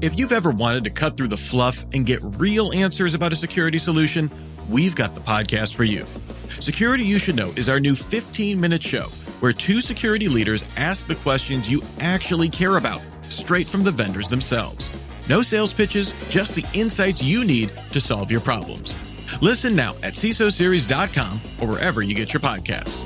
If you've ever wanted to cut through the fluff and get real answers about a security solution, we've got the podcast for you. Security You Should Know is our new 15-minute show where two security leaders ask the questions you actually care about, straight from the vendors themselves. No sales pitches, just the insights you need to solve your problems. Listen now at CISOseries.com or wherever you get your podcasts.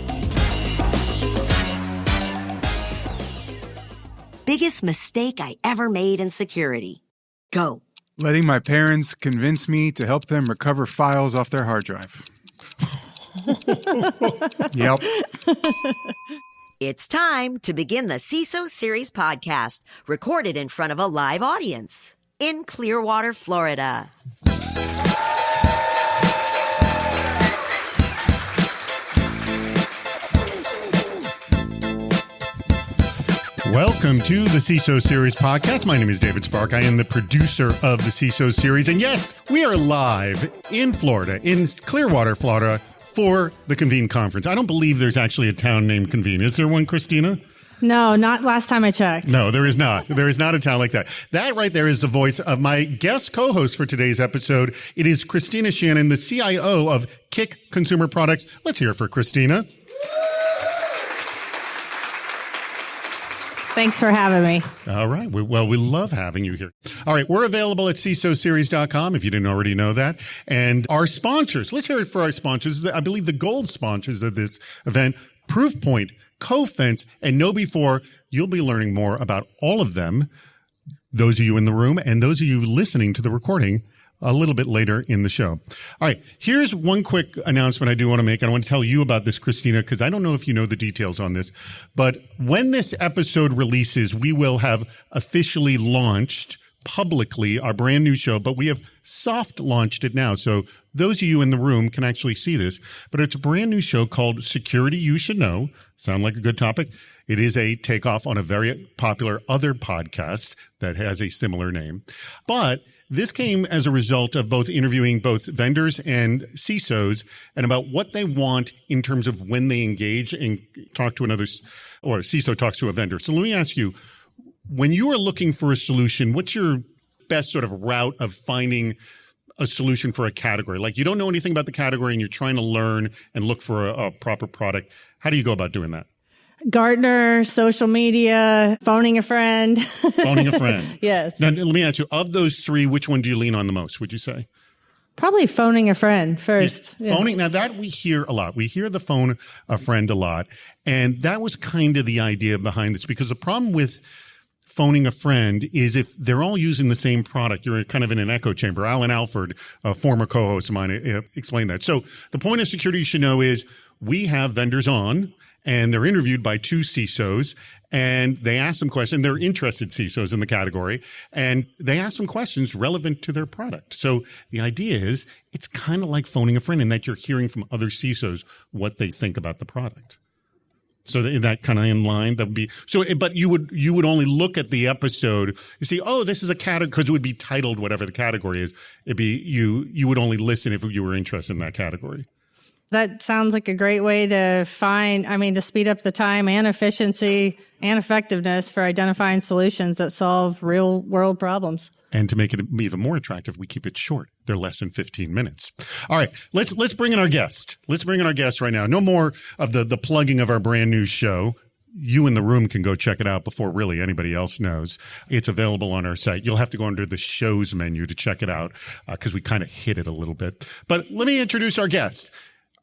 Biggest mistake I ever made in security. Go. Letting my parents convince me to help them recover files off their hard drive. Yep. It's time to begin the CISO Series podcast, recorded in front of a live audience in Clearwater, Florida. Welcome to the CISO Series podcast. My name is David Spark. I am the producer of the CISO Series. And yes, we are live in Florida, in Clearwater, Florida, for the Convene Conference. I don't believe there's actually a town named Convene. Is there one, Christina? No, not last time I checked. No, there is not. There is not a town like that. That right there is the voice of my guest co-host for today's episode. It is Christina Shannon, the CIO of Kick Consumer Products. Let's hear it for Christina. Thanks for having me. All right. Well, we love having you here. All right. We're available at CISOseries.com if you didn't already know that. And our sponsors, let's hear it for our sponsors. I believe the gold sponsors of this event, Proofpoint, Cofense, and KnowBe4. You'll be learning more about all of them, those of you in the room and those of you listening to the recording a little bit later in the show. All right. Here's one quick announcement I do want to make. And I want to tell you about this, Christina, because I don't know if you know the details on this. But when this episode releases, we will have officially launched publicly our brand new show, but we have soft launched it now. So those of you in the room can actually see this. But it's a brand new show called Security You Should Know. Sound like a good topic? It is a takeoff on a very popular other podcast that has a similar name. But this came as a result of both interviewing both vendors and CISOs and about what they want in terms of when they engage and talk to another, or a CISO talks to a vendor. So let me ask you, when you are looking for a solution, what's your best sort of route of finding a solution for a category? Like you don't know anything about the category and you're trying to learn and look for a proper product. How do you go about doing that? Gartner, social media, phoning a friend. Phoning a friend. Yes. Now, let me ask you, of those three, which one do you lean on the most, would you say? Probably phoning a friend first. Yeah. Phoning, now that we hear a lot. We hear the phone a friend a lot. And that was kind of the idea behind this, because the problem with phoning a friend is if they're all using the same product, you're kind of in an echo chamber. Alan Alford, a former co-host of mine, explained that. So the point of Security You Should Know is we have vendors on, and they're interviewed by two CISOs, and they ask them questions. They're interested CISOs in the category, and they ask them questions relevant to their product. So the idea is it's kind of like phoning a friend in that you're hearing from other CISOs what they think about the product. So that kind of in line, that would be so. But you would only look at the episode. You see, oh, this is a category, because it would be titled whatever the category is. It'd be you would only listen if you were interested in that category. That sounds like a great way to to speed up the time and efficiency and effectiveness for identifying solutions that solve real world problems. And to make it even more attractive, we keep it short. They're less than 15 minutes. All right, let's bring in our guest. Let's bring in our guest right now. No more of the plugging of our brand new show. You in the room can go check it out before really anybody else knows. It's available on our site. You'll have to go under the shows menu to check it out because we kind of hit it a little bit. But let me introduce our guests.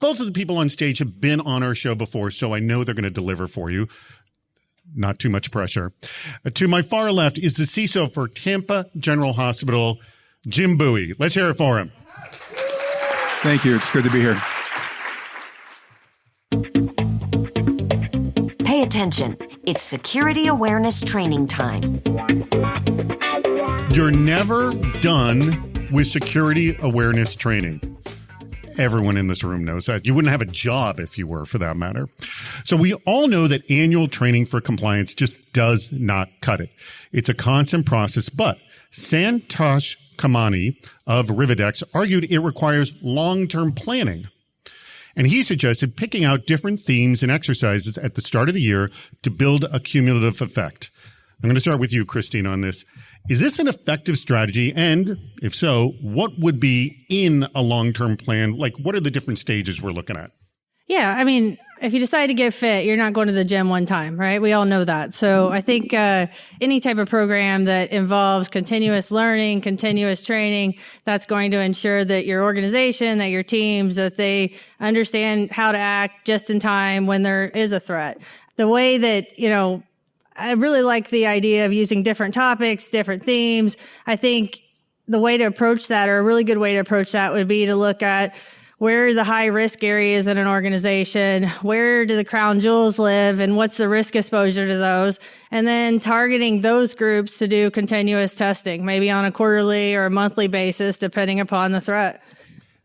Both of the people on stage have been on our show before, so I know they're going to deliver for you. Not too much pressure. To my far left is the CISO for Tampa General Hospital, Jim Bowie. Let's hear it for him. Thank you. It's good to be here. Pay attention. It's security awareness training time. You're never done with security awareness training. Everyone in this room knows that. You wouldn't have a job if you were, for that matter. So we all know that annual training for compliance just does not cut it. It's a constant process, but Santosh Kamani of Rividex argued it requires long-term planning. And he suggested picking out different themes and exercises at the start of the year to build a cumulative effect. I'm going to start with you, Christine, on this. Is this an effective strategy? And if so, what would be in a long-term plan? Like, what are the different stages we're looking at? Yeah, I mean, if you decide to get fit, you're not going to the gym one time, right? We all know that. So I think any type of program that involves continuous learning, continuous training, that's going to ensure that your organization, that your teams, that they understand how to act just in time when there is a threat. The way that, I really like the idea of using different topics, different themes. I think the way to approach that, or a really good way to approach that, would be to look at where are the high risk areas in an organization? Where do the crown jewels live? And what's the risk exposure to those? And then targeting those groups to do continuous testing, maybe on a quarterly or a monthly basis, depending upon the threat.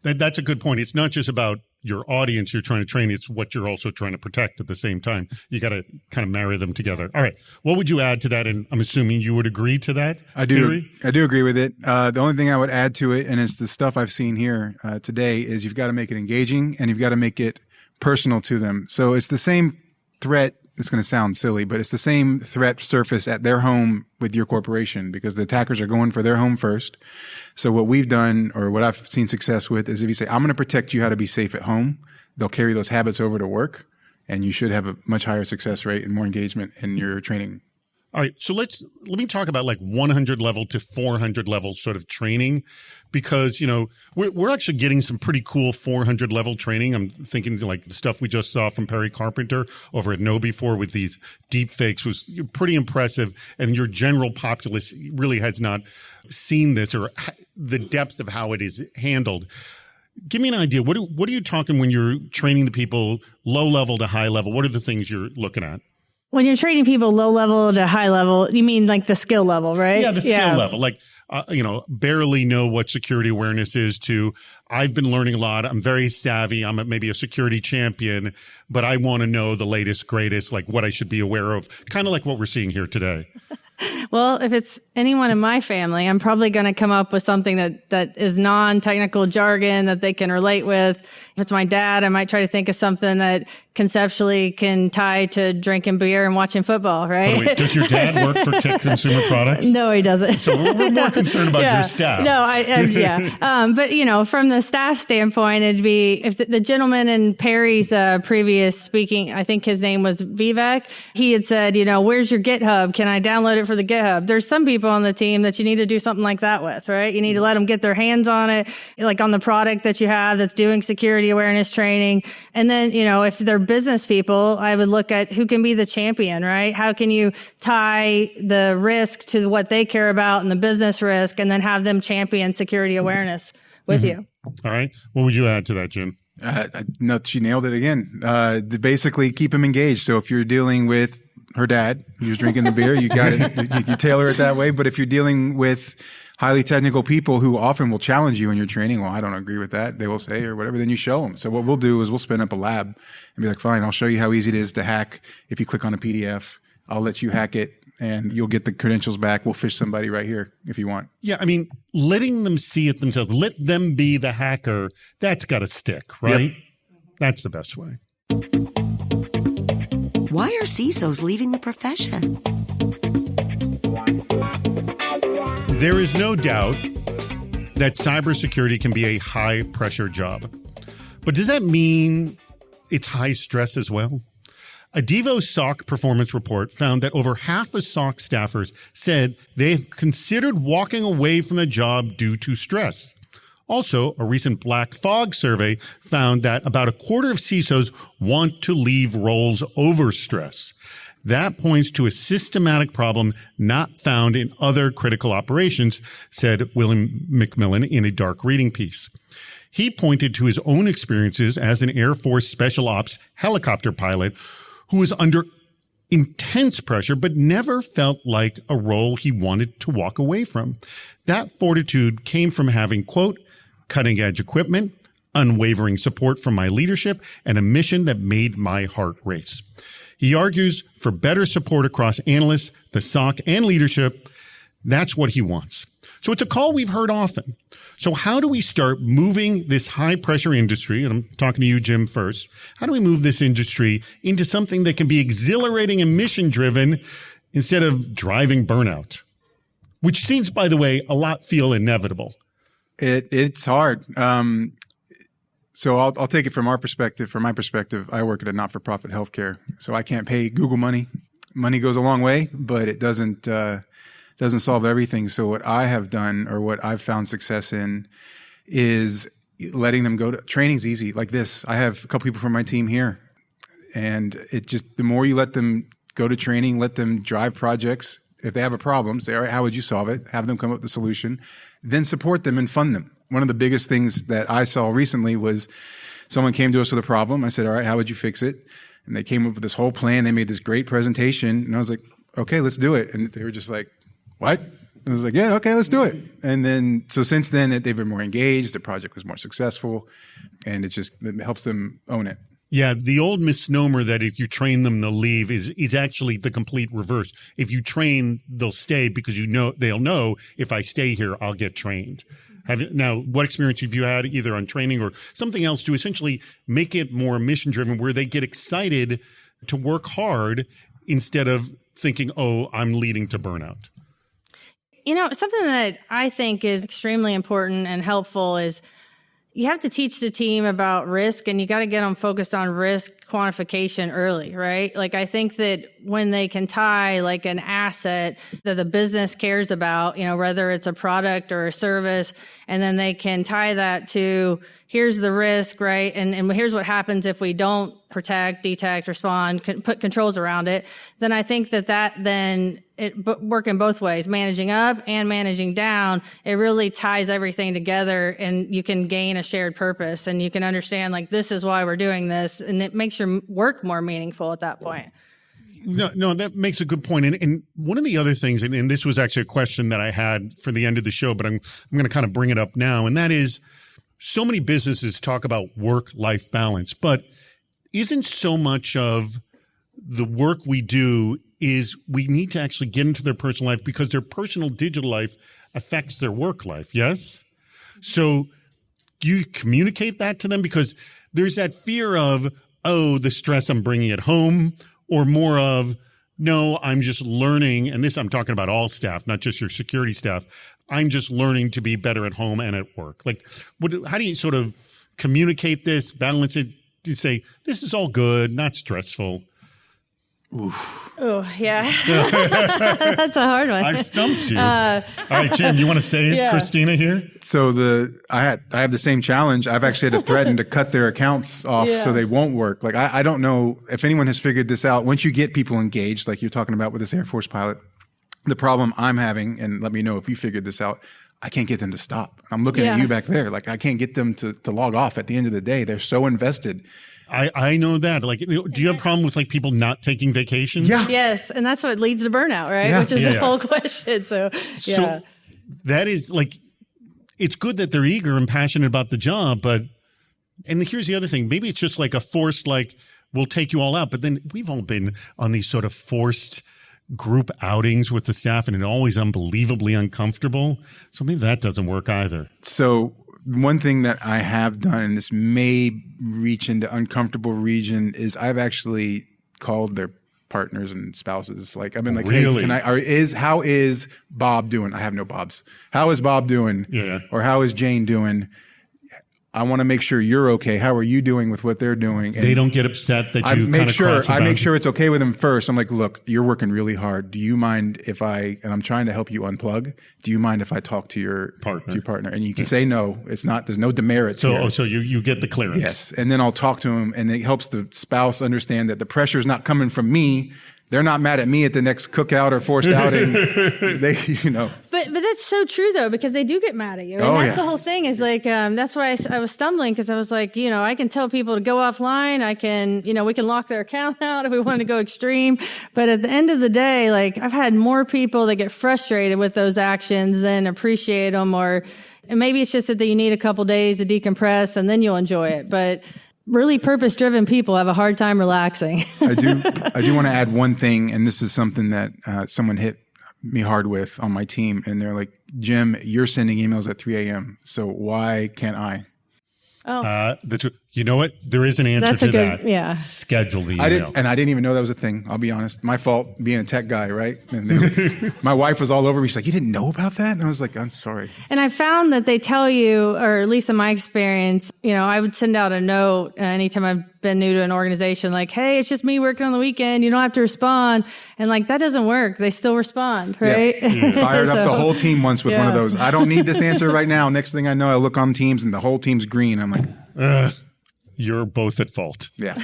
That's a good point. It's not just about your audience you're trying to train. It's what you're also trying to protect at the same time. You got to kind of marry them together. All right. What would you add to that? And I'm assuming you would agree to that theory? I do agree with it. The only thing I would add to it, and it's the stuff I've seen here today, is you've got to make it engaging and you've got to make it personal to them. So it's the same threat. It's going to sound silly, but it's the same threat surface at their home with your corporation, because the attackers are going for their home first. So what we've done, or what I've seen success with, is if you say, I'm going to protect you how to be safe at home, they'll carry those habits over to work, and you should have a much higher success rate and more engagement in your training. All right. So let me talk about like 100 level to 400 level sort of training, because, we're actually getting some pretty cool 400 level training. I'm thinking like the stuff we just saw from Perry Carpenter over at KnowBe4 with these deepfakes was pretty impressive. And your general populace really has not seen this, or the depth of how it is handled. Give me an idea. What are you talking when you're training the people low level to high level? What are the things you're looking at? When you're training people low level to high level, you mean like the skill level, right? Yeah, the skill level. Like, barely know what security awareness is to, I've been learning a lot. I'm very savvy. I'm maybe a security champion, but I want to know the latest, greatest, like what I should be aware of, kind of like what we're seeing here today. Well, if it's anyone in my family, I'm probably going to come up with something that is non-technical jargon that they can relate with. If it's my dad, I might try to think of something that conceptually can tie to drinking beer and watching football, right? Wait, does your dad work for Kick Consumer Products? No, he doesn't. So we're more concerned about your staff. No, yeah. But, from the staff standpoint, it'd be, if the gentleman in Perry's previous speaking, I think his name was Vivek, he had said, where's your GitHub? Can I download it for the GitHub? There's some people on the team that you need to do something like that with, right? You need to let them get their hands on it, like on the product that you have that's doing security awareness training. And then, if they're business people, I would look at who can be the champion, right? How can you tie the risk to what they care about and the business risk, and then have them champion security awareness with you? All right. What would you add to that, Jim? No, she nailed it again. Basically, keep them engaged. So if you're dealing with her dad who's drinking the beer, you got it. You tailor it that way. But if you're dealing with highly technical people who often will challenge you in your training, well, I don't agree with that, they will say, or whatever, then you show them. So what we'll do is we'll spin up a lab and be like, fine, I'll show you how easy it is to hack. If you click on a PDF, I'll let you hack it and you'll get the credentials back. We'll fish somebody right here if you want. Yeah, I mean, letting them see it themselves, let them be the hacker, that's got to stick, right? Yep. That's the best way. Why are CISOs leaving the profession? There is no doubt that cybersecurity can be a high-pressure job. But does that mean it's high stress as well? A Devo SOC performance report found that over half of SOC staffers said they've considered walking away from the job due to stress. Also, a recent Black Fog survey found that about a quarter of CISOs want to leave roles over stress. That points to a systematic problem not found in other critical operations, said William McMillan in a dark reading piece. He pointed to his own experiences as an Air Force Special Ops helicopter pilot who was under intense pressure but never felt like a role he wanted to walk away from. That fortitude came from having, quote, cutting-edge equipment, unwavering support from my leadership, and a mission that made my heart race. He argues for better support across analysts, the SOC, and leadership. That's what he wants. So it's a call we've heard often. So how do we start moving this high-pressure industry, and I'm talking to you, Jim, first. How do we move this industry into something that can be exhilarating and mission-driven instead of driving burnout, which seems, by the way, a lot feel inevitable. It's hard. So I'll take it from our perspective. From my perspective, I work at a not-for-profit healthcare, so I can't pay Google money. Money goes a long way, but it doesn't solve everything. So what I have done, or what I've found success in, is letting them go to training's easy. Like this, I have a couple people from my team here, and it just, the more you let them go to training, let them drive projects. If they have a problem, say, all right, how would you solve it? Have them come up with a solution, then support them and fund them. One of the biggest things that I saw recently was someone came to us with a problem. I said, all right, how would you fix it? And they came up with this whole plan. They made this great presentation. And I was like, okay, let's do it. And they were just like, what? And I was like, yeah, okay, let's do it. And then, so since then, they've been more engaged. The project was more successful. And it helps them own it. Yeah, the old misnomer that if you train them, they'll leave is actually the complete reverse. If you train, they'll stay because they'll know if I stay here, I'll get trained. Now, what experience have you had either on training or something else to essentially make it more mission driven, where they get excited to work hard instead of thinking, oh, I'm leading to burnout? Something that I think is extremely important and helpful is you have to teach the team about risk, and you got to get them focused on risk quantification early, right? Like, I think that when they can tie like an asset that the business cares about, whether it's a product or a service, and then they can tie that to here's the risk, right? And here's what happens if we don't protect, detect, respond, put controls around it, then I think that then working both ways, managing up and managing down, it really ties everything together, and you can gain a shared purpose, and you can understand like, this is why we're doing this, and it makes your work more meaningful at that point. No, that makes a good point. And one of the other things, and this was actually a question that I had for the end of the show, but I'm going to kind of bring it up now, and that is, so many businesses talk about work-life balance, but isn't so much of the work we do is we need to actually get into their personal life, because their personal digital life affects their work life, yes? So do you communicate that to them? Because there's that fear of, oh, the stress I'm bringing at home, or more of, no, I'm just learning, and this I'm talking about all staff, not just your security staff, I'm just learning to be better at home and at work. Like, how do you sort of communicate this, balance it, to say, this is all good, not stressful? Oof. Oh, yeah. That's a hard one. I've stumped you. All right, Jim, you want to save Christina here? So I have the same challenge. I've actually had to threaten to cut their accounts off so they won't work. Like, I don't know if anyone has figured this out. Once you get people engaged, like you're talking about with this Air Force pilot, the problem I'm having, and let me know if you figured this out, I can't get them to stop. I'm looking at you back there. Like, I can't get them to log off at the end of the day. They're so invested. I know that. Like, do you have a problem with like people not taking vacations? Yeah. Yes. And that's what leads to burnout, right? Yeah. Which is the whole question. So that is like, it's good that they're eager and passionate about the job, and here's the other thing. Maybe it's just like a forced, like, we'll take you all out. But then we've all been on these sort of forced group outings with the staff, and it's always unbelievably uncomfortable. So maybe that doesn't work either. So one thing that I have done, and this may reach into uncomfortable region, is I've actually called their partners and spouses. Like, I've been like, really? Hey, how is Bob doing? I have no Bobs. How is Bob doing? Yeah. Or how is Jane doing? I want to make sure you're okay. How are you doing with what they're doing? And they don't get upset that you make sure it's okay with them first. I'm like, look, you're working really hard. Do you mind if and I'm trying to help you unplug. Do you mind if I talk to your partner? And you can say no. It's not. There's no demerits here. So you get the clearance. Yes, and then I'll talk to him, and it helps the spouse understand that the pressure is not coming from me. They're not mad at me at the next cookout or forced outing. But that's so true though, because they do get mad at you. And that's the whole thing is like, that's why I was stumbling, because I was like, I can tell people to go offline. I can, we can lock their account out if we want to go extreme. But at the end of the day, like, I've had more people that get frustrated with those actions than appreciate them, and maybe it's just that you need a couple days to decompress and then you'll enjoy it. But really purpose-driven people have a hard time relaxing. I do want to add one thing, and this is something that someone hit me hard with on my team, and they're like, Jim, you're sending emails at 3 a.m., so why can't I? Oh. You know what? There is an answer That's to a good, that. yeah. Schedule the I email. didn't even know that was a thing. I'll be honest. My fault being a tech guy, right? And then my wife was all over me. She's like, "You didn't know about that?" And I was like, "I'm sorry." And I found that they tell you, or at least in my experience, I would send out a note anytime I've been new to an organization, like, "Hey, it's just me working on the weekend. You don't have to respond." And like, that doesn't work. They still respond, right? Yeah. Fired up the whole team once with one of those. I don't need this answer right now. Next thing I know, I look on Teams and the whole team's green. I'm like, You're both at fault. yeah.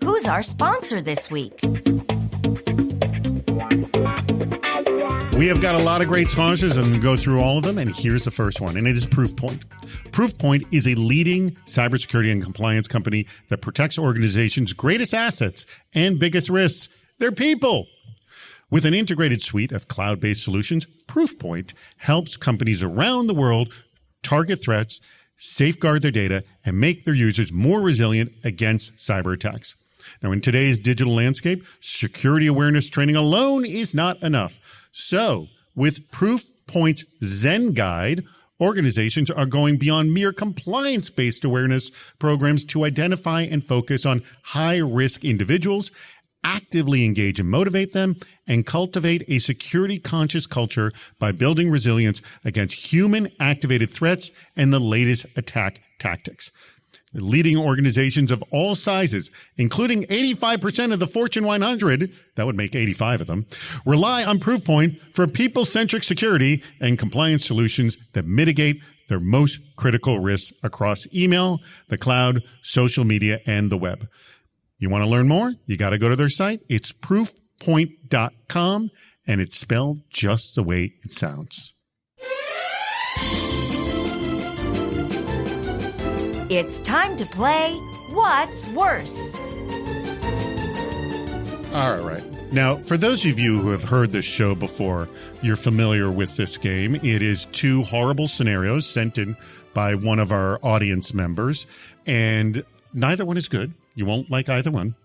Who's our sponsor this week? We have got a lot of great sponsors, and we'll go through all of them. And here's the first one, and it is Proofpoint. Proofpoint is a leading cybersecurity and compliance company that protects organizations' greatest assets and biggest risks, their people. With an integrated suite of cloud-based solutions, Proofpoint helps companies around the world target threats, safeguard their data, and make their users more resilient against cyber attacks. Now, in today's digital landscape, security awareness training alone is not enough. So, with Proofpoint's Zen Guide, organizations are going beyond mere compliance-based awareness programs to identify and focus on high-risk individuals, actively engage and motivate them, and cultivate a security-conscious culture by building resilience against human-activated threats and the latest attack tactics. Leading organizations of all sizes, including 85% of the Fortune 100, that would make 85 of them, rely on Proofpoint for people-centric security and compliance solutions that mitigate their most critical risks across email, the cloud, social media, and the web. You want to learn more? You got to go to their site. It's proofpoint.com, and it's spelled just the way it sounds. It's time to play What's Worse? All right. Now, for those of you who have heard this show before, you're familiar with this game. It is two horrible scenarios sent in by one of our audience members, and neither one is good. You won't like either one,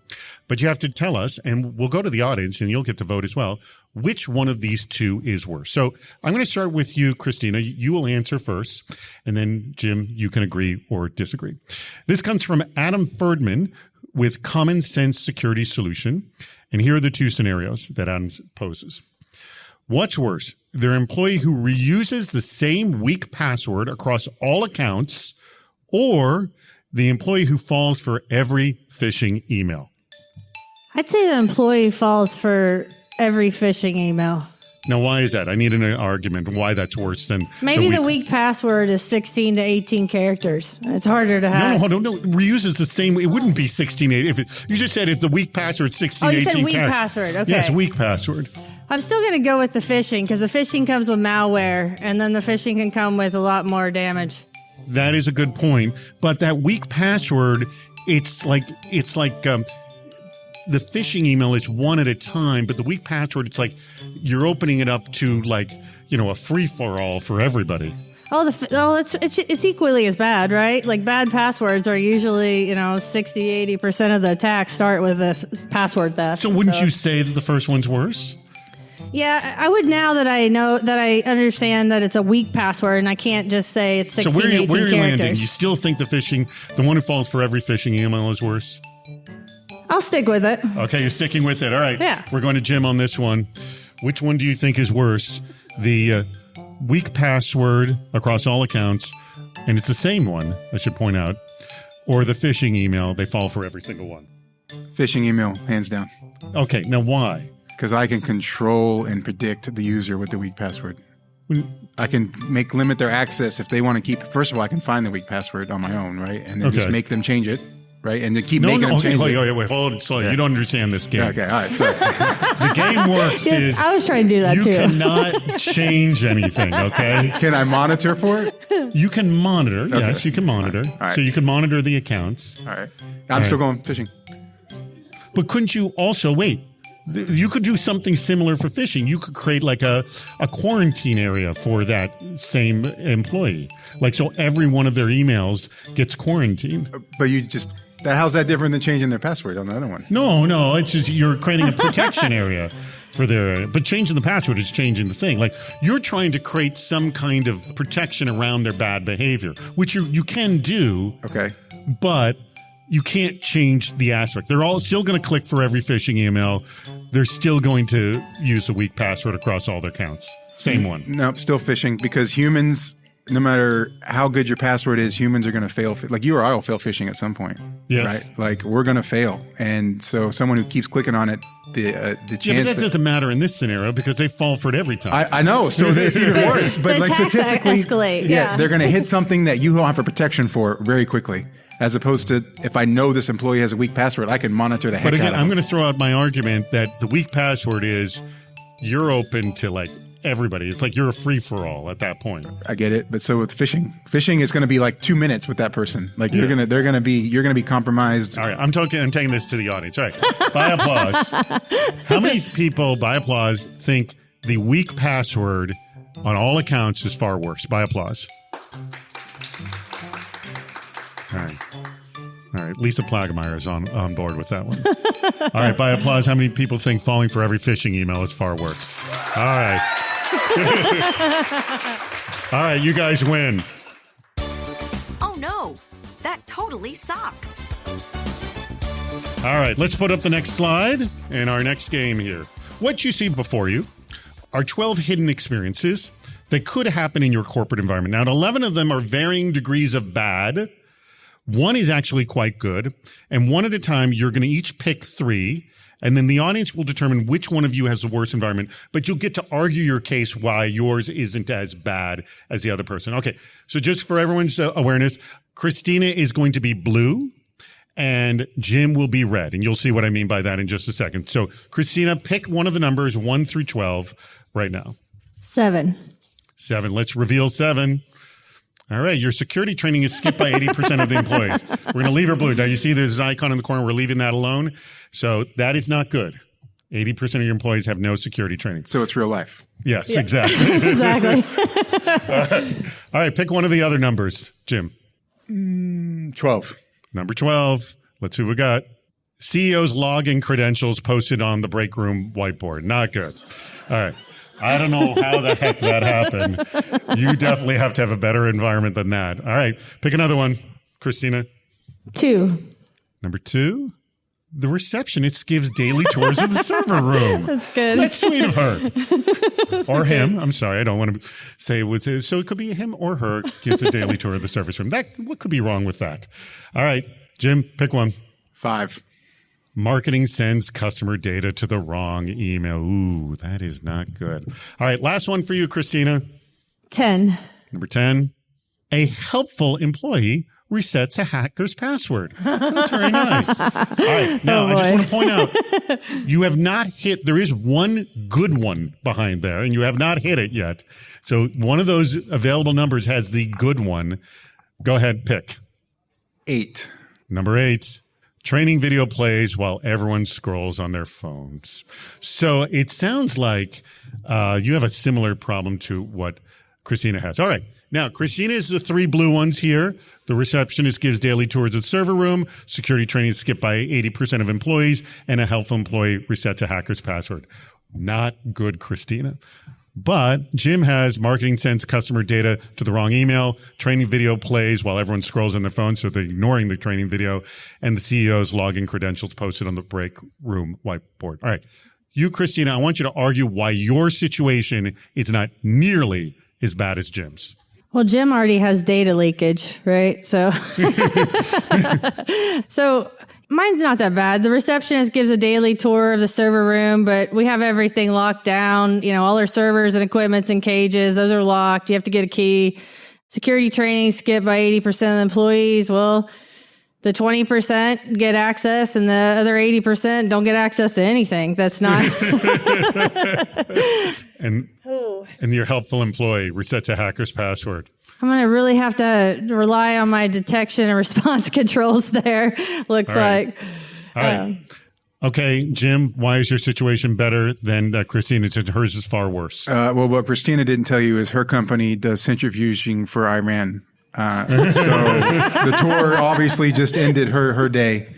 but you have to tell us, and we'll go to the audience, and you'll get to vote as well, which one of these two is worse. So I'm going to start with you, Christina. You will answer first, and then, Jim, you can agree or disagree. This comes from Adam Ferdman with Common Sense Security Solution, and here are the two scenarios that Adam poses. What's worse, their employee who reuses the same weak password across all accounts, or the employee who falls for every phishing email? I'd say the employee falls for every phishing email. Now, why is that? I need an argument why that's worse than Maybe the weak password is 16 to 18 characters. It's harder to have. No. Reuses the same. It wouldn't be 16. You just said if the weak password 16, 18 you said weak characters. password. Okay. Yes, weak password. I'm still going to go with the phishing because the phishing comes with malware, and then the phishing can come with a lot more damage. That is a good point. But that weak password, it's like the phishing email is one at a time, but the weak password, it's like you're opening it up to a free for all for everybody. It's equally as bad, right? Like bad passwords are usually, 60-80% of the attacks start with a password theft. So wouldn't you say that the first one's worse? Yeah, I would now that I know that I understand that it's a weak password and I can't just say it's 16, 18 characters. So where are you landing? You still think the one who falls for every phishing email is worse? I'll stick with it. Okay, you're sticking with it. All right. Yeah. We're going to Jim on this one. Which one do you think is worse? The weak password across all accounts, and it's the same one, I should point out, or the phishing email, they fall for every single one? Phishing email, hands down. Okay, now why? Because I can control and predict the user with the weak password. I can limit their access if they want to keep. First of all, I can find the weak password on my own, right? And then just make them change it, right? And then keep making them change it. Wait, hold it slowly. Yeah. You don't understand this game. Okay, all right, sorry. The game works I was trying to do that you too. You cannot change anything, okay? Can I monitor for it? You can monitor. Okay. Yes, you can monitor. All right. So you can monitor the accounts. All right. I'm still going phishing. But couldn't you also, you could do something similar for phishing. You could create like a quarantine area for that same employee. So every one of their emails gets quarantined. But you just How's that different than changing their password on the other one? No, it's just you're creating a protection area for their, but changing the password is changing the thing. Like you're trying to create some kind of protection around their bad behavior, which you can do. Okay. But you can't change the aspect. They're all still going to click for every phishing email. They're still going to use a weak password across all their accounts. Same one. No, still phishing, because humans, no matter how good your password is, humans are going to fail. Like you or I will fail phishing at some point. Yes. Right? Like we're going to fail. And so someone who keeps clicking on it, the chance. Yeah, but that doesn't matter in this scenario because they fall for it every time. I know. So it's even worse. But the like attacks statistically, escalate. yeah, they're going to hit something that you don't have a protection for very quickly. As opposed to if I know this employee has a weak password, I can monitor the heck But again, out of I'm them. going to throw out my argument that the weak password is you're open to like everybody. It's like you're a free for all at that point. I get it, but so with phishing is going to be like 2 minutes with that person. Like you're going to be compromised. All right, I'm taking this to the audience. All right, by applause. How many people by applause think the weak password on all accounts is far worse? By applause. All right. Lisa Plagemeyer is on board with that one. All right, by applause, how many people think falling for every phishing email is far worse? All right. All right, you guys win. Oh no, that totally sucks. All right, let's put up the next slide in our next game here. What you see before you are 12 hidden experiences that could happen in your corporate environment. Now, 11 of them are varying degrees of bad. One is actually quite good. And one at a time, you're going to each pick 3. And then the audience will determine which one of you has the worst environment. But you'll get to argue your case why yours isn't as bad as the other person. Okay, so just for everyone's awareness, Christina is going to be blue and Jim will be red. And you'll see what I mean by that in just a second. So, Christina, pick one of the numbers 1 through 12 right now. 7. 7. Let's reveal 7. All right, your security training is skipped by 80% of the employees. We're going to leave her blue. Now, you see there's an icon in the corner. We're leaving that alone. So that is not good. 80% of your employees have no security training. So it's real life. Yes, exactly. Exactly. All right, pick one of the other numbers, Jim. 12. Number 12. Let's see what we got. CEO's login credentials posted on the break room whiteboard. Not good. All right. I don't know how the heck that happened. You definitely have to have a better environment than that. All right. Pick another one. Christina. 2. Number 2. The receptionist gives daily tours of the server room. That's good. That's sweet of her. Or him. I'm sorry. I don't want to say what it is. So it could be him or her gives a daily tour of the service room. What could be wrong with that? All right. Jim, pick one. 5. Marketing sends customer data to the wrong email. Ooh, that is not good. All right, last one for you, Christina. 10. Number 10. A helpful employee resets a hacker's password. That's very nice. All right, now I just want to point out, you have not hit, there is one good one behind there, and you have not hit it yet. So one of those available numbers has the good one. Go ahead, pick. 8. Number 8. Training video plays while everyone scrolls on their phones. So it sounds like you have a similar problem to what Christina has. All right. Now, Christina is the 3 blue ones here. The receptionist gives daily tours of the server room. Security training is skipped by 80% of employees. And a helpful employee resets a hacker's password. Not good, Christina. But Jim has marketing sends customer data to the wrong email, training video plays while everyone scrolls on their phone, so they're ignoring the training video, and the CEO's login credentials posted on the break room whiteboard. All right. You, Christina, I want you to argue why your situation is not nearly as bad as Jim's. Well, Jim already has data leakage, right? So, mine's not that bad. The receptionist gives a daily tour of the server room, but we have everything locked down. You know, all our servers and equipment's in cages. Those are locked. You have to get a key. Security training skipped by 80% of the employees. Well, the 20% get access and the other 80% don't get access to anything. That's not. And your helpful employee resets a hacker's password. I'm going to really have to rely on my detection and response controls there, looks like. All right. Okay, Jim, why is your situation better than Christina's? Hers is far worse. Well, what Christina didn't tell you is her company does centrifuging for Iran. So the tour obviously just ended her day.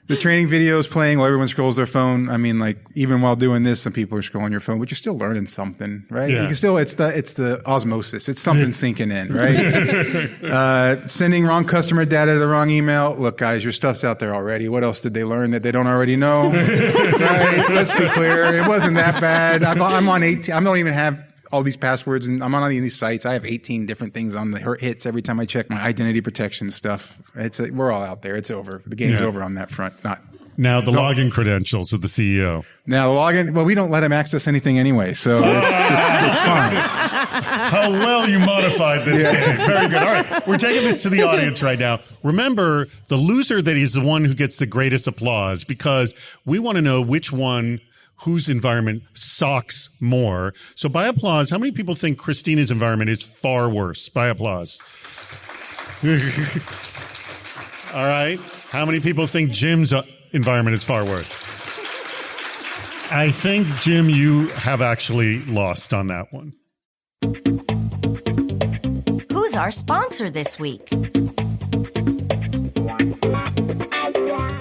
The training video is playing while everyone scrolls their phone. I mean, like, even while doing this, some people are scrolling your phone, but you're still learning something, right? Yeah. You can still, it's the osmosis. It's something sinking in, right? Sending wrong customer data to the wrong email. Look, guys, your stuff's out there already. What else did they learn that they don't already know? Right? Let's be clear. It wasn't that bad. I'm on 18. I don't even have all these passwords, and I'm on these sites. I have 18 different things on the hits every time I check my identity protection stuff. We're all out there. It's over. The game's over on that front. Now the login credentials of the CEO. Now the login. Well, we don't let him access anything anyway, so it's fine. How well you modified this game. Very good. All right, we're taking this to the audience right now. Remember, the loser that is the one who gets the greatest applause, because we want to know whose environment sucks more. So by applause, how many people think Christina's environment is far worse? By applause. All right. How many people think Jim's environment is far worse? I think, Jim, you have actually lost on that one. Who's our sponsor this week?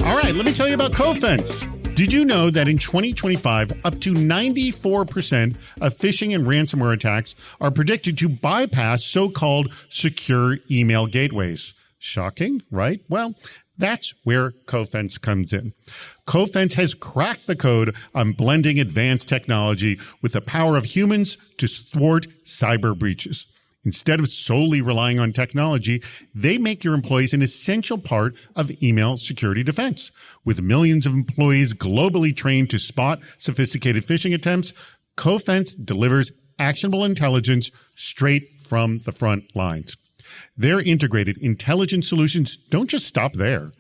All right, let me tell you about CoFence. Did you know that in 2025, up to 94% of phishing and ransomware attacks are predicted to bypass so-called secure email gateways? Shocking, right? Well, that's where CoFence comes in. CoFence has cracked the code on blending advanced technology with the power of humans to thwart cyber breaches. Instead of solely relying on technology, they make your employees an essential part of email security defense. With millions of employees globally trained to spot sophisticated phishing attempts, CoFence delivers actionable intelligence straight from the front lines. Their integrated intelligence solutions don't just stop there.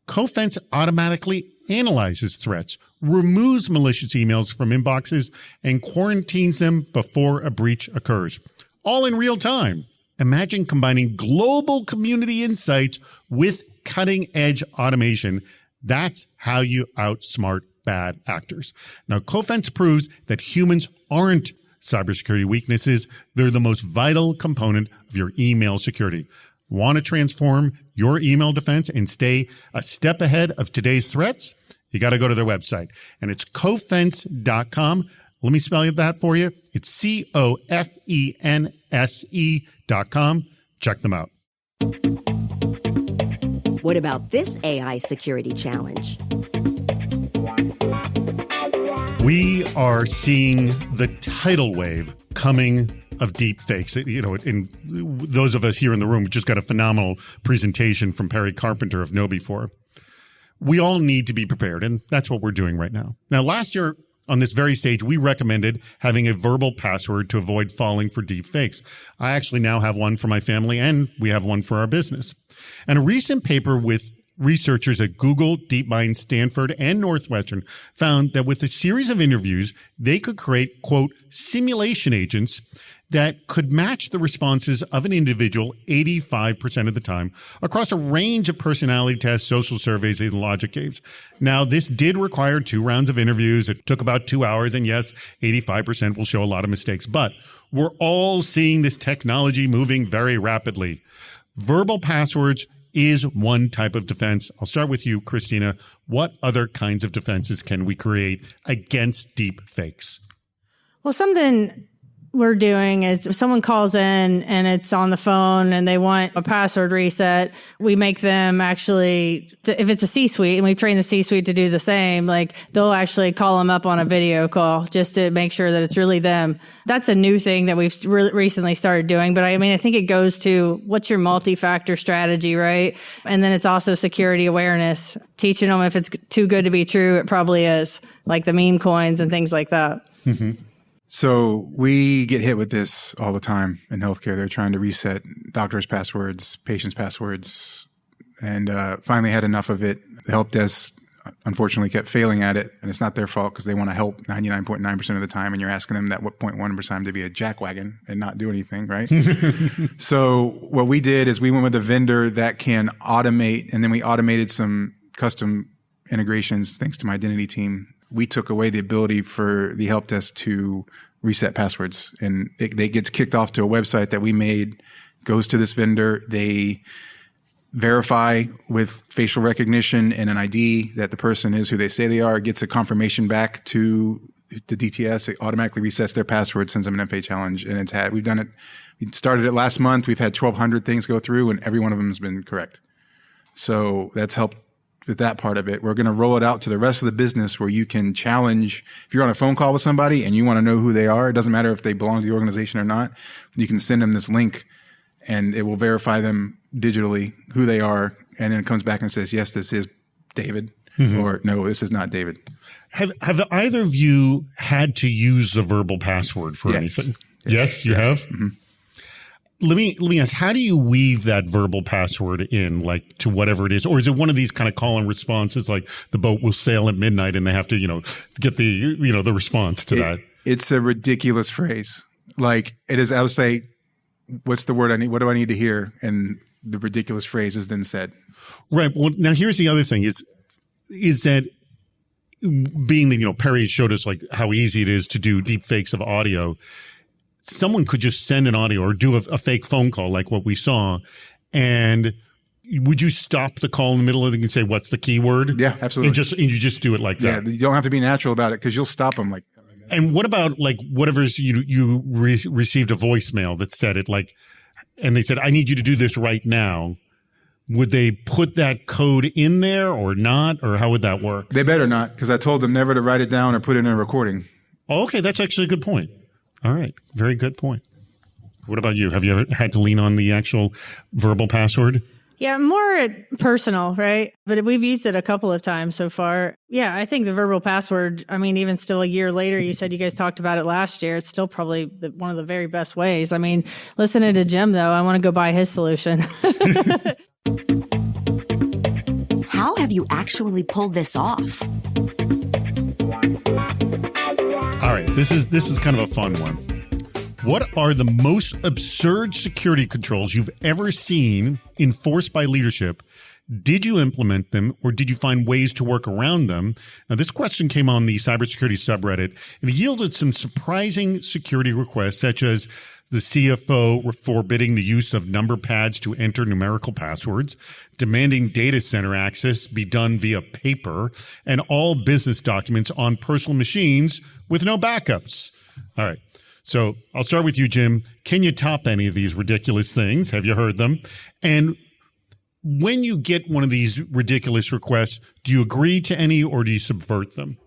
CoFence automatically analyzes threats, removes malicious emails from inboxes, and quarantines them before a breach occurs. All in real time. Imagine combining global community insights with cutting-edge automation. That's how you outsmart bad actors. Now, CoFence proves that humans aren't cybersecurity weaknesses. They're the most vital component of your email security. Want to transform your email defense and stay a step ahead of today's threats? You got to go to their website, and it's cofence.com. Let me spell that for you. It's COFENSE.com. Check them out. What about this AI security challenge? We are seeing the tidal wave coming of deepfakes. You know, in those of us here in the room, we just got a phenomenal presentation from Perry Carpenter of KnowBe4. We all need to be prepared, and that's what we're doing right now. Now, last year, on this very stage, we recommended having a verbal password to avoid falling for deep fakes. I actually now have one for my family, and we have one for our business. And a recent paper with researchers at Google, DeepMind, Stanford, and Northwestern found that with a series of interviews, they could create, quote, simulation agents that could match the responses of an individual 85% of the time across a range of personality tests, social surveys, and logic games. Now, this did require 2 rounds of interviews. It took about 2 hours, and yes, 85% will show a lot of mistakes, but we're all seeing this technology moving very rapidly. Verbal passwords is one type of defense. I'll start with you, Christina. What other kinds of defenses can we create against deep fakes? Well, something we're doing is if someone calls in and it's on the phone and they want a password reset, we make them actually, if it's a C-suite and we train the C-suite to do the same, like they'll actually call them up on a video call just to make sure that it's really them. That's a new thing that we've recently started doing. But I mean, I think it goes to what's your multi-factor strategy, right? And then it's also security awareness, teaching them if it's too good to be true, it probably is, like the meme coins and things like that. Mm-hmm. So we get hit with this all the time in healthcare. They're trying to reset doctors' passwords, patients' passwords, and finally had enough of it. The help desk, unfortunately, kept failing at it, and it's not their fault because they want to help 99.9% of the time, and you're asking them that 0.1% to be a jackwagon and not do anything, right? So what we did is we went with a vendor that can automate, and then we automated some custom integrations thanks to my identity team. We took away the ability for the help desk to reset passwords, and it gets kicked off to a website that we made, goes to this vendor. They verify with facial recognition and an ID that the person is who they say they are, gets a confirmation back to the DTS. It automatically resets their password, sends them an MFA challenge, and we've done it. We started it last month. We've had 1,200 things go through, and every one of them has been correct. So that's helped with that part of it. We're going to roll it out to the rest of the business where you can challenge. If you're on a phone call with somebody and you want to know who they are, it doesn't matter if they belong to the organization or not. You can send them this link and it will verify them digitally who they are. And then it comes back and says, yes, this is David, or no, this is not David. Have either of you had to use a verbal password for anything? Yes, you have? Mm-hmm. Let me ask, how do you weave that verbal password in, like, to whatever it is? Or is it one of these kind of call and responses, like the boat will sail at midnight and they have to, get the response to that? It's a ridiculous phrase. Like, it is, I would say, what's the word I need? What do I need to hear? And the ridiculous phrase is then said. Right. Well, now here's the other thing is that being that, Perry showed us like how easy it is to do deep fakes of audio. Someone could just send an audio or do a fake phone call like what we saw. And would you stop the call in the middle of it and say, what's the keyword? Yeah, absolutely. And you just do it like that. Yeah, you don't have to be natural about it because you'll stop them like. And what about like whatever's you received a voicemail that said it like, and they said, I need you to do this right now. Would they put that code in there or not? Or how would that work? They better not, because I told them never to write it down or put it in a recording. Oh, okay. That's actually a good point. All right. Very good point. What about you? Have you ever had to lean on the actual verbal password? Yeah, more personal, right? But we've used it a couple of times so far. Yeah, I think the verbal password, I mean, even still a year later, you said you guys talked about it last year. It's still probably one of the very best ways. I mean, listening to Jim, though, I want to go buy his solution. How have you actually pulled this off? All right, this is kind of a fun one. What are the most absurd security controls you've ever seen enforced by leadership? Did you implement them, or did you find ways to work around them? Now, this question came on the cybersecurity subreddit, and it yielded some surprising security requests, such as the CFO forbidding the use of number pads to enter numerical passwords, demanding data center access be done via paper, and all business documents on personal machines with no backups. All right. So I'll start with you, Jim. Can you top any of these ridiculous things? Have you heard them? And when you get one of these ridiculous requests, do you agree to any or do you subvert them?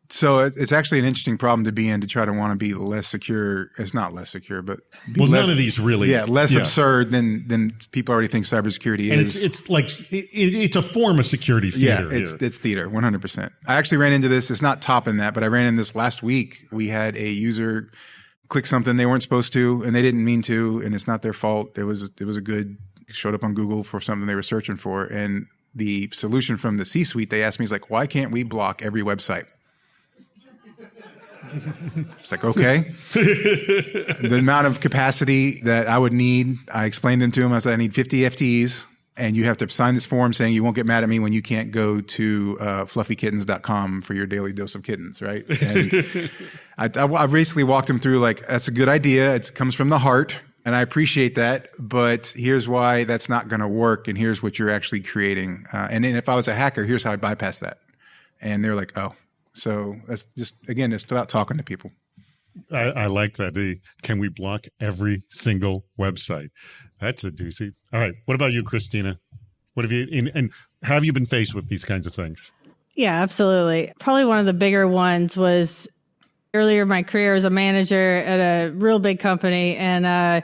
So it's actually an interesting problem to be in, to try to want to be less secure. It's not less secure, but none of these really. Yeah, less absurd than people already think cybersecurity is. And it's like it's a form of security theater. Yeah, it's theater, 100%. I actually ran into this. It's not topping that, but I ran into this last week. We had a user click something they weren't supposed to, and they didn't mean to, and it's not their fault. It was a good, showed up on Google for something they were searching for, and the solution from the C-suite, they asked me, is like, why can't we block every website? It's like, okay. The amount of capacity that I would need, I explained them to him. I said, I need 50 FTEs, and you have to sign this form saying you won't get mad at me when you can't go to fluffykittens.com for your daily dose of kittens, right? And I basically walked him through, like, that's a good idea. It comes from the heart, and I appreciate that, but here's why that's not going to work, and here's what you're actually creating. And then if I was a hacker, here's how I bypass that. And they're like, oh. So that's just, again, it's about talking to people. I like that. Can we block every single website? That's a doozy. All right. What about you, Christina? What have you, and have you been faced with these kinds of things? Yeah, absolutely. Probably one of the bigger ones was earlier in my career as a manager at a real big company. And,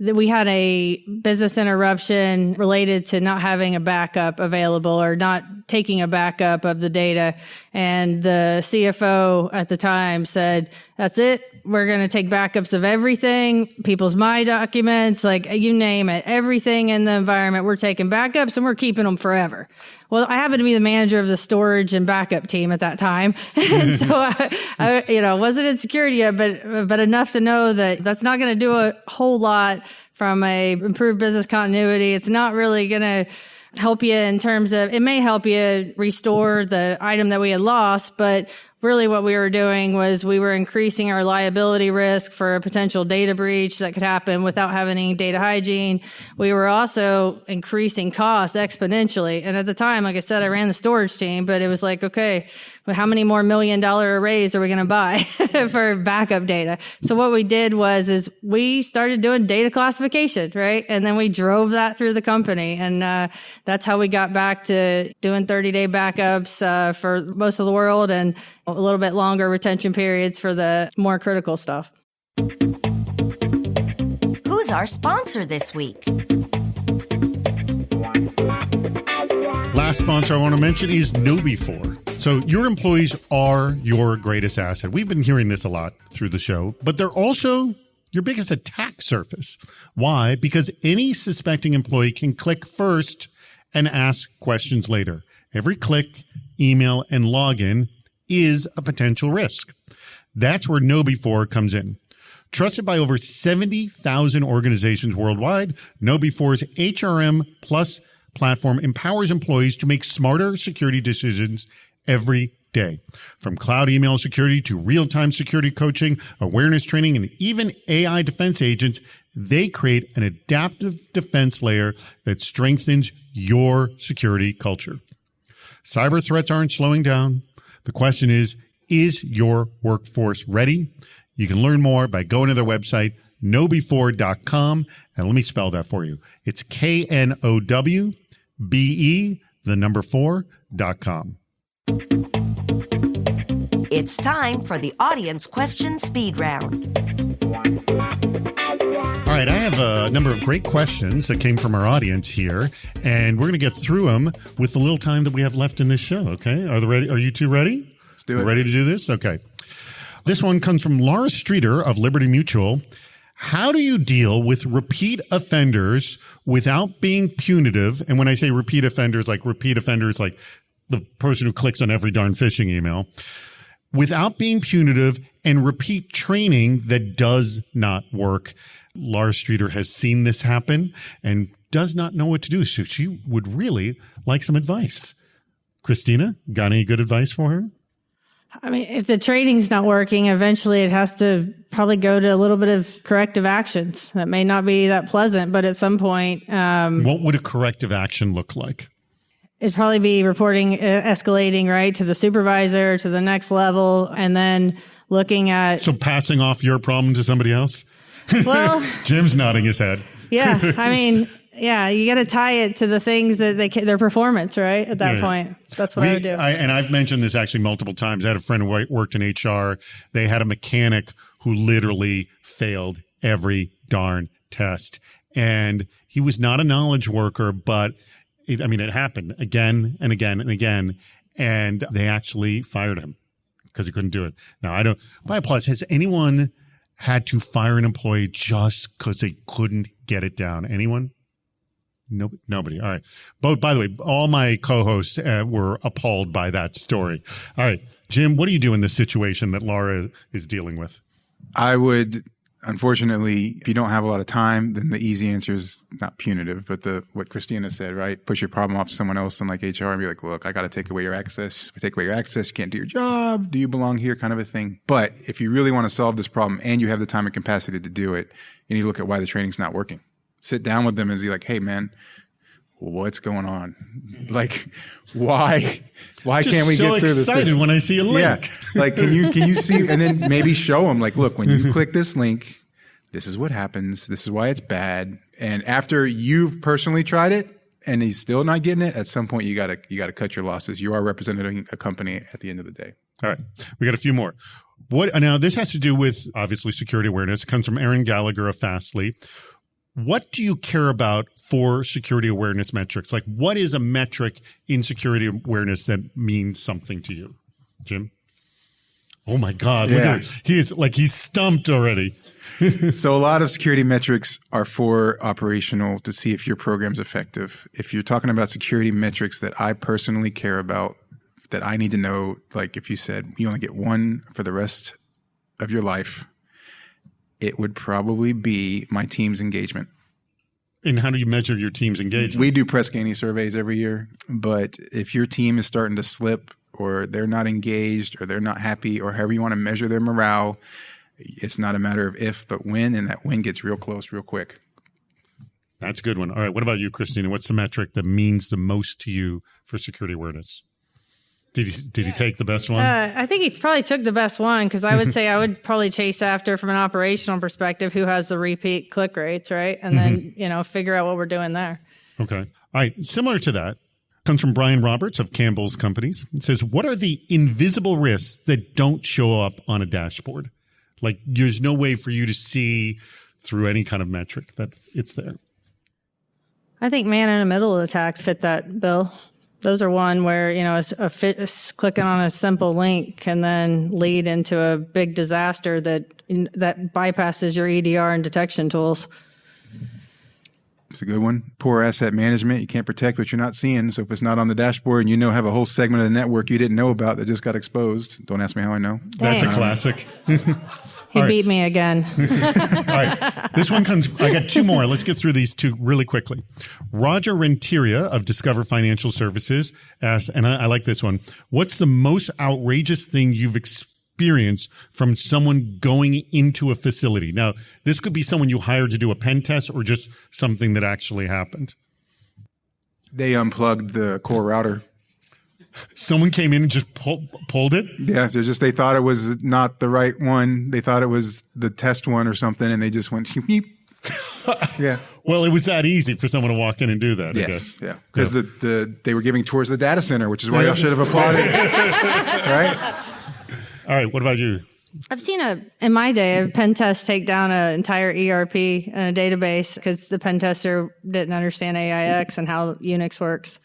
we had a business interruption related to not having a backup available or not taking a backup of the data. And the CFO at the time said, that's it. We're going to take backups of everything, people's My documents, like you name it, everything in the environment. We're taking backups and we're keeping them forever. Well, I happened to be the manager of the storage and backup team at that time. And so I wasn't in security yet, but enough to know that that's not going to do a whole lot from a improved business continuity. It's not really going to help you in terms of, it may help you restore the item that we had lost, but really what we were doing was we were increasing our liability risk for a potential data breach that could happen without having any data hygiene. We were also increasing costs exponentially. And at the time, like I said, I ran the storage team, but it was like, okay, well, how many more $1 million arrays are we going to buy for backup data? So what we did is we started doing data classification, right? And then we drove that through the company. And that's how we got back to doing 30-day backups for most of the world, and a little bit longer retention periods for the more critical stuff. Who's our sponsor this week? Last sponsor I want to mention is KnowBe4. So your employees are your greatest asset. We've been hearing this a lot through the show, but they're also your biggest attack surface. Why? Because any suspecting employee can click first and ask questions later. Every click, email, and login is a potential risk. That's where KnowBe4 comes in. Trusted by over 70,000 organizations worldwide, KnowBe4's HRM Plus platform empowers employees to make smarter security decisions every day. From cloud email security to real-time security coaching, awareness training, and even AI defense agents, they create an adaptive defense layer that strengthens your security culture. Cyber threats aren't slowing down. The question is your workforce ready? You can learn more by going to their website, knowbe4.com. And let me spell that for you. It's KNOWBE4.com. It's time for the audience question speed round. All right, I have a number of great questions that came from our audience here, and we're going to get through them with the little time that we have left in this show, okay? Are you two ready? Let's do it. Ready to do this? Okay. This one comes from Laura Streeter of Liberty Mutual. How do you deal with repeat offenders without being punitive? And when I say repeat offenders like the person who clicks on every darn phishing email, without being punitive and repeat training that does not work. Laura Streeter has seen this happen and does not know what to do. So she would really like some advice. Christina, got any good advice for her? I mean, if the training's not working, eventually it has to probably go to a little bit of corrective actions. That may not be that pleasant, but at some point... what would a corrective action look like? It'd probably be reporting, escalating, right, to the supervisor, to the next level, and then looking at... So passing off your problem to somebody else? Well... Jim's nodding his head. Yeah, I mean... Yeah, you got to tie it to the things that their performance, right? At that point, that's what I would do. And I've mentioned this actually multiple times. I had a friend who worked in HR. They had a mechanic who literally failed every darn test. And he was not a knowledge worker, but it happened again and again and again. And they actually fired him because he couldn't do it. Now, by applause, has anyone had to fire an employee just because they couldn't get it down? Anyone? Nobody. All right. But by the way, all my co-hosts were appalled by that story. All right. Jim, what do you do in this situation that Laura is dealing with? I would, unfortunately, if you don't have a lot of time, then the easy answer is not punitive, but what Christina said, right? Push your problem off to someone else in like HR and be like, look, I got to take away your access. If I take away your access, you can't do your job. Do you belong here? Kind of a thing. But if you really want to solve this problem and you have the time and capacity to do it, you need to look at why the training's not working. Sit down with them and be like, hey, man, what's going on? Like, why can't we get through this? Just so excited when I see a link. Yeah. Like, can you see, and then maybe show them like, look, when you click this link, this is what happens. This is why it's bad. And after you've personally tried it and he's still not getting it, at some point you gotta cut your losses. You are representing a company at the end of the day. All right. We got a few more. Now this has to do with obviously security awareness. It comes from Aaron Gallagher of Fastly. What do you care about for security awareness metrics? Like, what is a metric in security awareness that means something to you? Jim? Oh, my God. Yeah. Look at he's stumped already. So a lot of security metrics are for operational to see if your program's effective. If you're talking about security metrics that I personally care about, that I need to know, like if you said you only get one for the rest of your life, it would probably be my team's engagement. And how do you measure your team's engagement? We do Press Ganey surveys every year, but if your team is starting to slip or they're not engaged or they're not happy or however you want to measure their morale, it's not a matter of if, but when, and that when gets real close real quick. That's a good one. All right. What about you, Christina? What's the metric that means the most to you for security awareness? Did he take the best one? I think he probably took the best one because I would say I would probably chase after from an operational perspective who has the repeat click rates, right? And then, figure out what we're doing there. Okay. All right. Similar to that comes from Brian Roberts of Campbell's Companies. It says, what are the invisible risks that don't show up on a dashboard? Like there's no way for you to see through any kind of metric that it's there. I think man in the middle of the attacks fit that bill. Those are one where, clicking on a simple link can then lead into a big disaster that bypasses your EDR and detection tools. It's a good one. Poor asset management. You can't protect what you're not seeing. So if it's not on the dashboard and have a whole segment of the network you didn't know about that just got exposed, don't ask me how I know. That's a classic. He beat me again. All right. This one comes, I got two more. Let's get through these two really quickly. Roger Renteria of Discover Financial Services asks, and I like this one, what's the most outrageous thing you've experienced from someone going into a facility? Now, this could be someone you hired to do a pen test or just something that actually happened. They unplugged the core router. Someone came in and just pulled it? Yeah, they thought it was not the right one. They thought it was the test one or something, and they just went, beep. Yeah. Well, it was that easy for someone to walk in and do that, yes, I guess. Yeah. Because they were giving tours of the data center, which is why y'all should have applauded. Right? All right, what about you? I've seen in my day, a pen test take down an entire ERP and a database because the pen tester didn't understand AIX and how Unix works.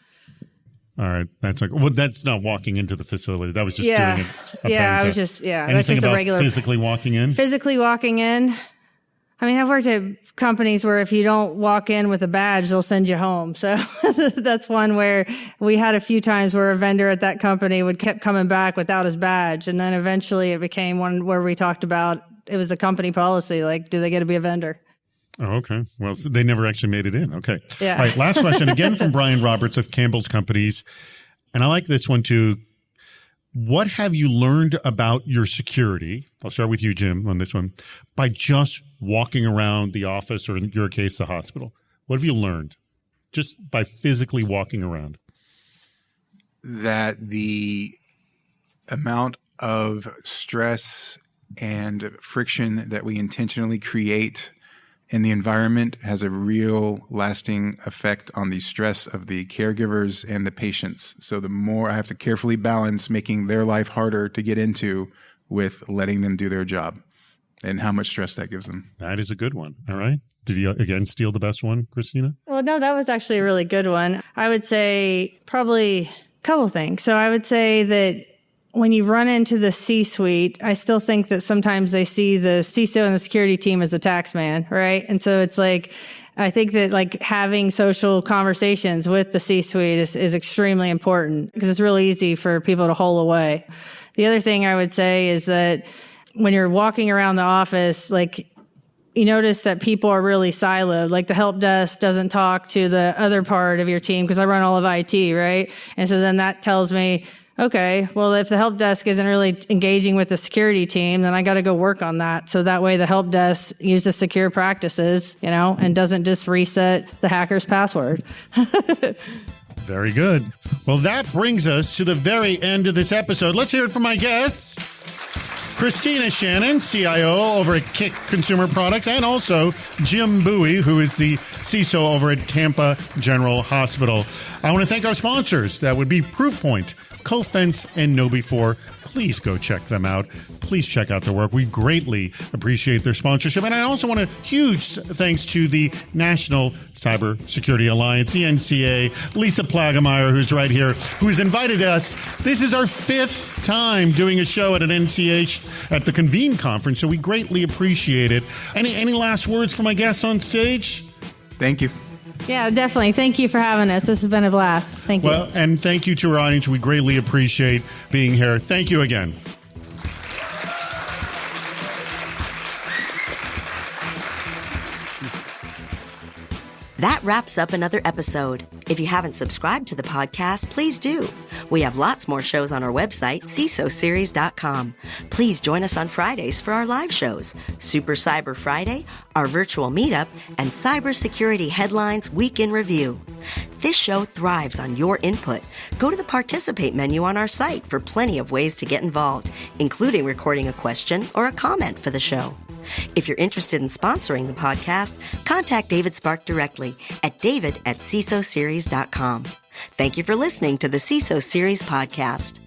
All right. That's not walking into the facility. That was just doing it. That's just a regular. Physically walking in? Physically walking in. I mean, I've worked at companies where if you don't walk in with a badge, they'll send you home. So that's one where we had a few times where a vendor at that company kept coming back without his badge. And then eventually it became one where we talked about, it was a company policy. Like, do they get to be a vendor? Oh, okay. Well, they never actually made it in. Okay. Yeah. All right. Last question again from Brian Roberts of Campbell's Companies. And I like this one too. What have you learned about your security? I'll start with you, Jim, on this one. By just walking around the office or in your case, the hospital. What have you learned just by physically walking around? That the amount of stress and friction that we intentionally create in the environment has a real lasting effect on the stress of the caregivers and the patients. So the more I have to carefully balance making their life harder to get into with letting them do their job and how much stress that gives them. That is a good one. All right. Did you again steal the best one, Christina? Well, no, that was actually a really good one. I would say probably a couple things. So I would say that when you run into the C-suite, I still think that sometimes they see the CISO and the security team as a tax man, right? And so it's like, I think that like having social conversations with the C-suite is extremely important because it's really easy for people to hole away. The other thing I would say is that when you're walking around the office, like you notice that people are really siloed. Like the help desk doesn't talk to the other part of your team because I run all of IT, right? And so then that tells me, okay, well, if the help desk isn't really engaging with the security team, then I got to go work on that. So that way the help desk uses secure practices, and doesn't just reset the hacker's password. Very good. Well, that brings us to the very end of this episode. Let's hear it from my guests. Christina Shannon, CIO over at Kick Consumer Products, and also Jim Bowie, who is the CISO over at Tampa General Hospital. I want to thank our sponsors. That would be Proofpoint, Cofense, and KnowBe4. Please go check them out. Please check out their work. We greatly appreciate their sponsorship. And I also want a huge thanks to the National Cybersecurity Alliance, the NCA, Lisa Plagemeyer, who's right here, who's invited us. This is our 5th time doing a show at an NCH at the Convene Conference, so we greatly appreciate it. Any last words for my guests on stage? Thank you. Yeah, definitely. Thank you for having us. This has been a blast. Thank you. Well, and thank you to our audience. We greatly appreciate being here. Thank you again. That wraps up another episode. If you haven't subscribed to the podcast, please do. We have lots more shows on our website, CISOseries.com. Please join us on Fridays for our live shows, Super Cyber Friday, our virtual meetup, and Cybersecurity Headlines Week in Review. This show thrives on your input. Go to the Participate menu on our site for plenty of ways to get involved, including recording a question or a comment for the show. If you're interested in sponsoring the podcast, contact David Spark directly at david@cisoseries.com. Thank you for listening to the CISO Series podcast.